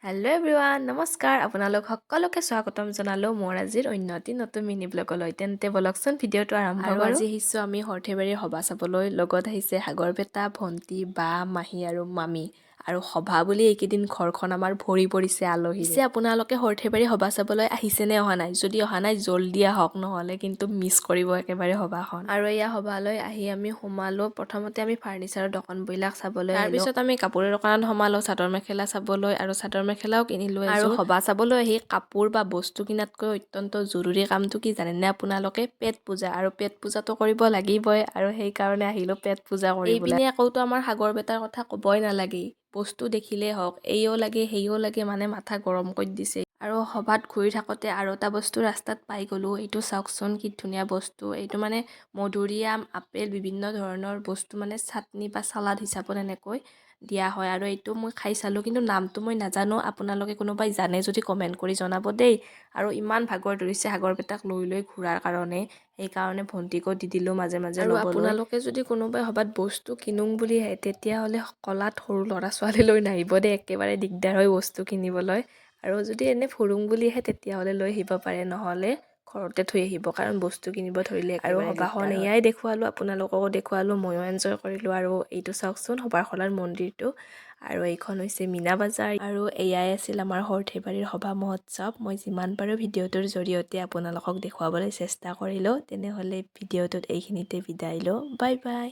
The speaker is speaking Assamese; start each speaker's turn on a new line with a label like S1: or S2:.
S1: হেল্ল' এভৰিৱান নমস্কাৰ আপোনালোক সকলোকে স্বাগতম জনালোঁ মোৰ আজিৰ অন্য এটি নতুন মিনি ব্লগলৈ তেন্তে বলকচোন ভিডিঅ'টো আৰম্ভ কৰোঁ। আজি আহিছোঁ আমি সৰ্থেবাৰীৰ সভা চাবলৈ। লগত আহিছে সাগৰবেটা, ভণ্টি, বা, মাহী আৰু মামী। আৰু সভা বুলি এইকেইদিন ঘৰখন আমাৰ ভৰি পৰিছে আলহী। পিছে আপোনালোকে সৰ্থেবাৰী সভা চাবলৈ আহিছেনে অহা নাই? যদি অহা নাই জল্দি আহক, নহ'লে কিন্তু মিছ কৰিব একেবাৰে সভাখন। আৰু এয়া সভালৈ আহি আমি সোমালোঁ। প্ৰথমতে আমি ফাৰ্ণিচাৰৰ দোকানবিলাক চাবলৈ আহিলোঁ। তাৰপিছত আমি কাপোৰৰ দোকানত সোমালোঁ চাদৰ মেখেলা চাবলৈ আৰু চাদৰ মেখেলাও কিনিলোঁ। আৰু সভা চাবলৈ আহি কাপোৰ বা বস্তু কিনাতকৈ অত্যন্ত জৰুৰী কামটো কি জানেনে আপোনালোকে? পেট পূজা। আৰু পেট পূজাটো কৰিব লাগিবই আৰু সেইকাৰণে আহিলোঁ পেট পূজা কৰিবলৈ। এইপিনে আকৌতো আমাৰ সাগৰ বেটাৰ কথা ক'বই নালাগে। বস্তু দেখিলেই হওক এইও লাগে সেইও লাগে মানে মাথা গৰম কৰি দিছে। আৰু সভাত ঘূৰি থাকোঁতে আৰু এটা বস্তু ৰাস্তাত পাই গ'লোঁ। এইটো চাওকচোন কি ধুনীয়া বস্তু। এইটো মানে মধুৰিআম, আপেল বিভিন্ন ধৰণৰ বস্তু মানে চাটনি বা চালাড হিচাপত এনেকৈ দিয়া হয়। আৰু এইটো মই খাই চালোঁ কিন্তু নামটো মই নাজানো। আপোনালোকে কোনোবাই জানে যদি কমেণ্ট কৰি জনাব দেই। আৰু ইমান ভাগৰ ধৰিছে সাগৰ বেটাক লৈ লৈ ঘূৰাৰ কাৰণে, সেইকাৰণে ভণ্টিকো দি দিলোঁ মাজে মাজে ল'বলৈ। আৰু আপোনালোকে যদি কোনোবাই সভাত বস্তু কিনোং বুলি আহে তেতিয়াহ'লে কলাত সৰু ল'ৰা ছোৱালী লৈ নাহিব দেই, একেবাৰে দিগদাৰ হয় বস্তু কিনিবলৈ। আৰু যদি এনে ফুৰুং বুলি আহে তেতিয়াহ'লে লৈ আহিব পাৰে, নহ'লে ঘৰতে থৈ আহিব কাৰণ বস্তু কিনিব ধৰিলে। আৰু সভাখন এয়াই দেখুৱালোঁ, আপোনালোককো দেখুৱালোঁ, ময়ো এনজয় কৰিলোঁ। আৰু এইটো চাওকচোন সবাৰখলাৰ মন্দিৰটো। আৰু এইখন হৈছে মীনা বাজাৰ। আৰু এয়াই আছিল আমাৰ সৰ্থেবাৰীৰ সভা মহোৎসৱ। মই যিমান পাৰোঁ ভিডিঅ'টোৰ জৰিয়তে আপোনালোকক দেখুৱাবলৈ চেষ্টা কৰিলোঁ। তেনেহ'লে ভিডিঅ'টোত এইখিনিতে বিদায় লওঁ। Bye bye.